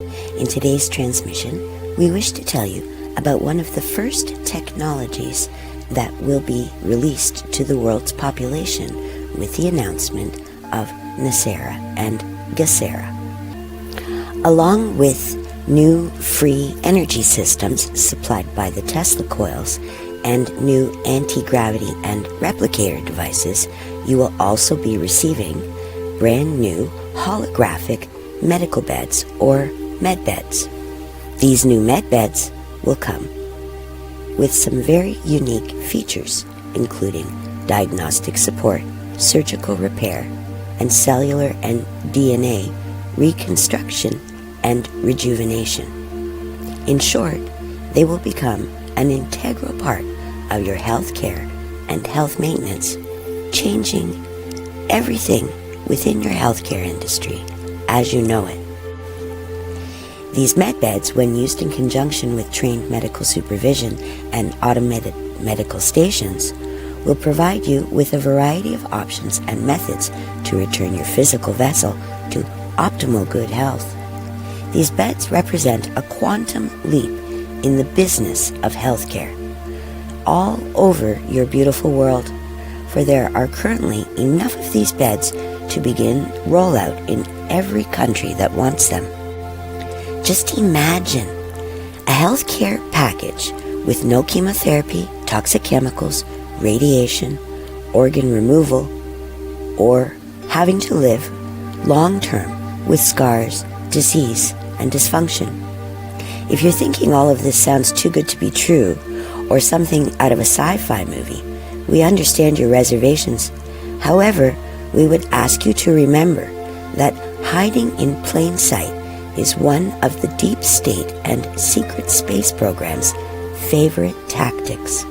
In today's transmission, we wish to tell you about one of the first technologies that will be released to the world's population with the announcement of NESARA and GESARA. Along with new free energy systems supplied by the Tesla coils and new anti-gravity and replicator devices, you will also be receiving brand new holographic medical beds or med beds. These new med beds will come with some very unique features, including diagnostic support, surgical repair, and cellular and DNA reconstruction and rejuvenation. In short, they will become an integral part of your health care and health maintenance, changing everything within your healthcare industry as you know it. These med beds, when used in conjunction with trained medical supervision and automated medical stations, will provide you with a variety of options and methods to return your physical vessel to optimal good health. These beds represent a quantum leap in the business of healthcare all over your beautiful world, for there are currently enough of these beds to begin rollout in every country that wants them. Just imagine a healthcare package with no chemotherapy, toxic chemicals, radiation, organ removal, or having to live long-term with scars, disease, and dysfunction. If you're thinking all of this sounds too good to be true, or something out of a sci-fi movie, we understand your reservations. However, we would ask you to remember that hiding in plain sight is one of the deep state and secret space program's favorite tactics.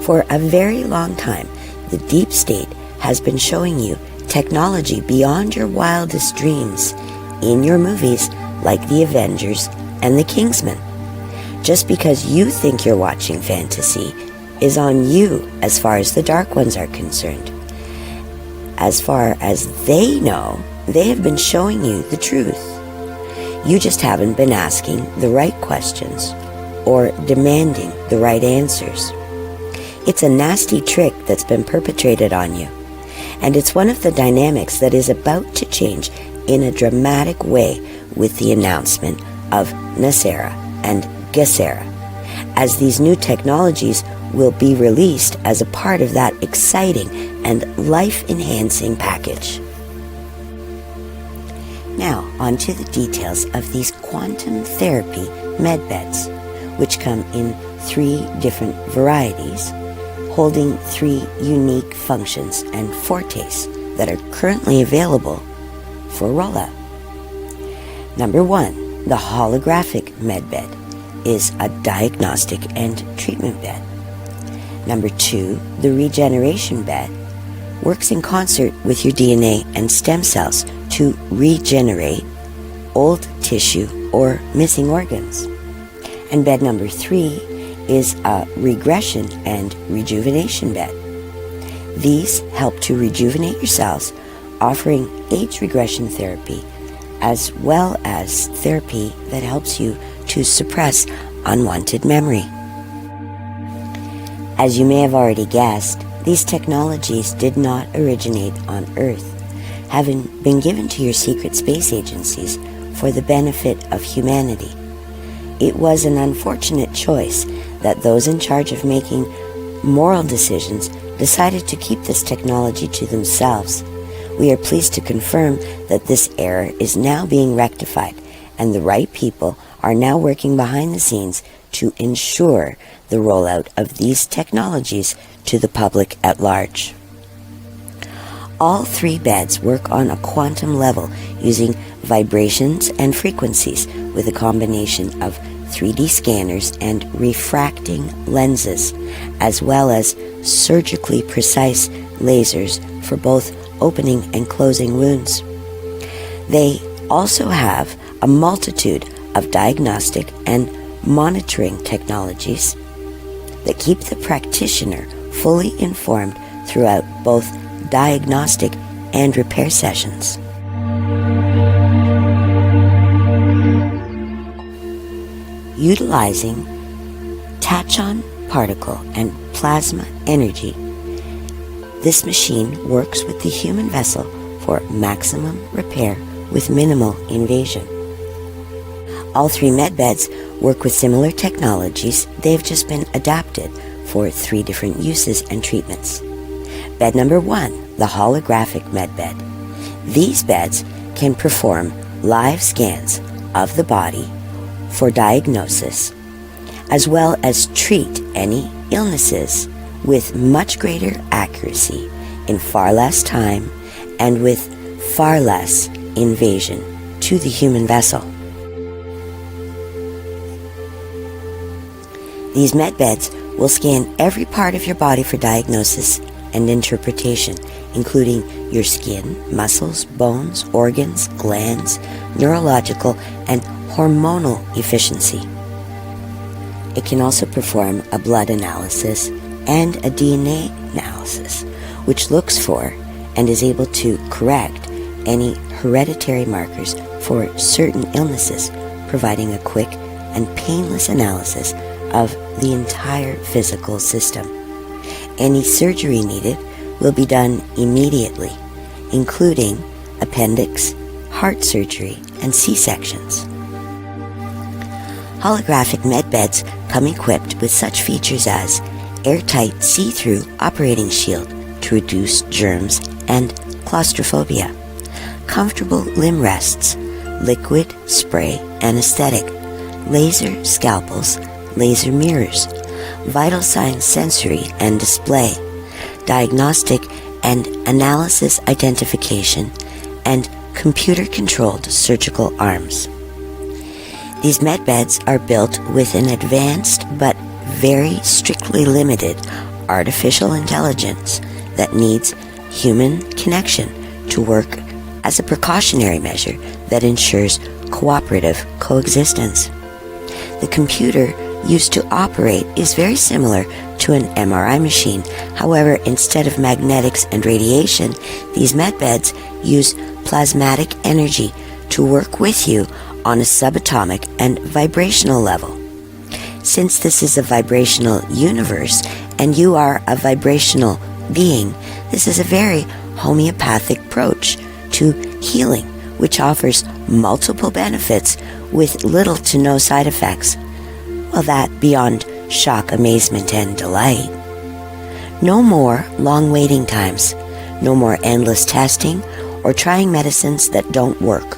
For a very long time, the deep state has been showing you technology beyond your wildest dreams in your movies like The Avengers and The Kingsman. Just because you think you're watching fantasy is on you as far as the Dark Ones are concerned. As far as they know, they have been showing you the truth. You just haven't been asking the right questions or demanding the right answers. It's a nasty trick that's been perpetrated on you, and it's one of the dynamics that is about to change in a dramatic way with the announcement of NESARA and GESARA, as these new technologies will be released as a part of that exciting and life-enhancing package. Now, on to the details of these quantum therapy med beds, which come in 3 different varieties, holding 3 unique functions and fortes that are currently available for rollout. Number 1, the holographic med bed is a diagnostic and treatment bed. Number 2, the regeneration bed works in concert with your DNA and stem cells to regenerate old tissue or missing organs. And bed number 3 is a regression and rejuvenation bed. These help to rejuvenate your cells, offering age regression therapy as well as therapy that helps you to suppress unwanted memory. As you may have already guessed, these technologies did not originate on Earth, having been given to your secret space agencies for the benefit of humanity. It was an unfortunate choice that those in charge of making moral decisions decided to keep this technology to themselves. We are pleased to confirm that this error is now being rectified, and the right people are now working behind the scenes to ensure the rollout of these technologies to the public at large. All 3 beds work on a quantum level using vibrations and frequencies with a combination of 3D scanners and refracting lenses, as well as surgically precise lasers for both opening and closing wounds. They also have a multitude of diagnostic and monitoring technologies that keep the practitioner fully informed throughout both diagnostic and repair sessions. utilizing tachyon particle and plasma energy. This machine works with the human vessel for maximum repair with minimal invasion. All three medbeds work with similar technologies. They've just been adapted for 3 different uses and treatments. Bed number 1, the holographic medbed. These beds can perform live scans of the body for diagnosis, as well as treat any illnesses with much greater accuracy in far less time and with far less invasion to the human vessel. These medbeds will scan every part of your body for diagnosis and interpretation, including your skin, muscles, bones, organs, glands, neurological, and hormonal efficiency. It can also perform a blood analysis and a DNA analysis, which looks for and is able to correct any hereditary markers for certain illnesses, providing a quick and painless analysis of the entire physical system. Any surgery needed will be done immediately, including appendix, heart surgery, and C-sections. Holographic medbeds come equipped with such features as airtight see-through operating shield to reduce germs and claustrophobia, comfortable limb rests, liquid spray anesthetic, laser scalpels, laser mirrors, vital signs sensory and display, diagnostic and analysis identification, and computer-controlled surgical arms. These medbeds are built with an advanced but very strictly limited artificial intelligence that needs human connection to work as a precautionary measure that ensures cooperative coexistence. The computer used to operate is very similar to an MRI machine. However, instead of magnetics and radiation, these medbeds use plasmatic energy to work with you on a subatomic and vibrational level. Since this is a vibrational universe and you are a vibrational being, this is a very homeopathic approach to healing, which offers multiple benefits with little to no side effects. Well, that beyond shock, amazement, and delight. No more long waiting times, no more endless testing or trying medicines that don't work.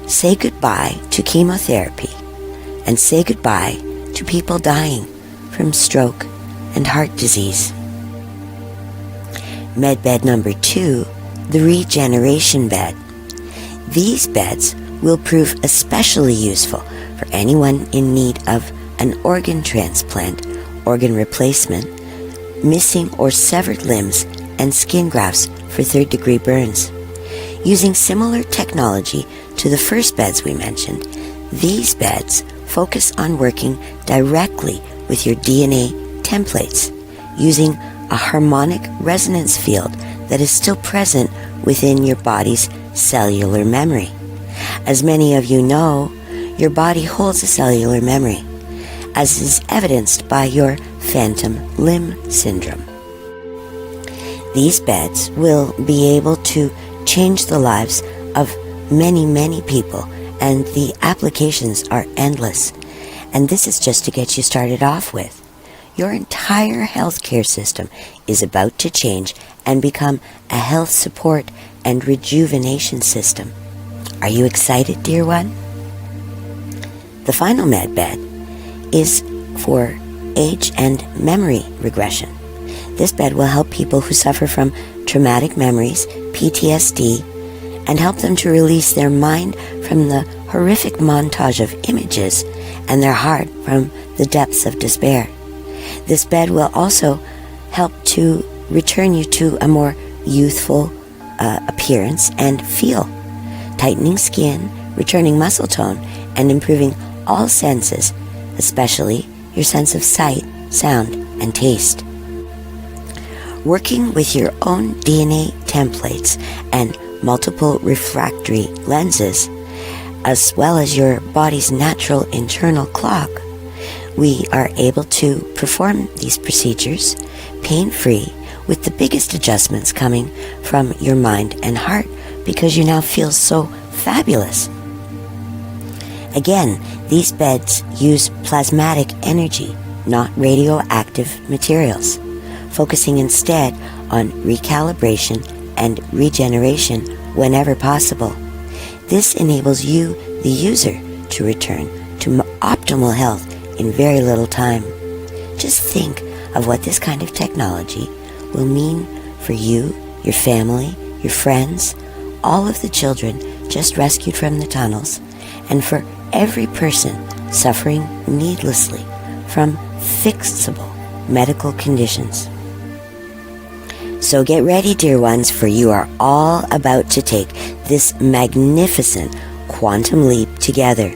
Say goodbye to chemotherapy and say goodbye to people dying from stroke and heart disease. Medbed number 2, the regeneration bed. These beds will prove especially useful for anyone in need of an organ transplant, organ replacement, missing or severed limbs, and skin grafts for third-degree burns. Using similar technology to the first beds we mentioned, these beds focus on working directly with your DNA templates, using a harmonic resonance field that is still present within your body's cellular memory. As many of you know, your body holds a cellular memory, as is evidenced by your phantom limb syndrome. These beds will be able to change the lives of many, many people, and the applications are endless. And this is just to get you started off with. Your entire healthcare system is about to change and become a health support and rejuvenation system. Are you excited, dear one? The final medbed is for age and memory regression. This bed will help people who suffer from traumatic memories, PTSD, and help them to release their mind from the horrific montage of images and their heart from the depths of despair. This bed will also help to return you to a more youthful appearance and feel, tightening skin, returning muscle tone, and improving all senses, especially your sense of sight, sound, and taste. Working with your own DNA templates and multiple refractory lenses, as well as your body's natural internal clock, we are able to perform these procedures pain-free, with the biggest adjustments coming from your mind and heart because you now feel so fabulous. Again, these beds use plasmatic energy, not radioactive materials, focusing instead on recalibration and regeneration whenever possible. This enables you, the user, to return to optimal health in very little time. Just think of what this kind of technology will mean for you, your family, your friends, all of the children just rescued from the tunnels, and for every person suffering needlessly from fixable medical conditions. So get ready, dear ones, for you are all about to take this magnificent quantum leap together.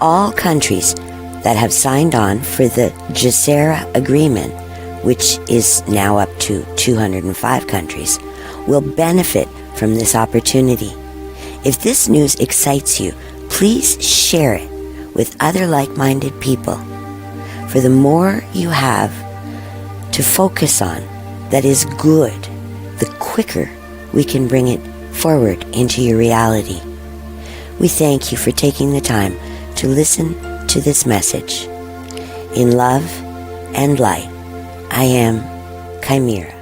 All countries that have signed on for the GESARA agreement, which is now up to 205 countries, will benefit from this opportunity. If this news excites you, please share it with other like-minded people. For the more you have to focus on that is good, the quicker we can bring it forward into your reality. We thank you for taking the time to listen to this message. In love and light, I am Chimera.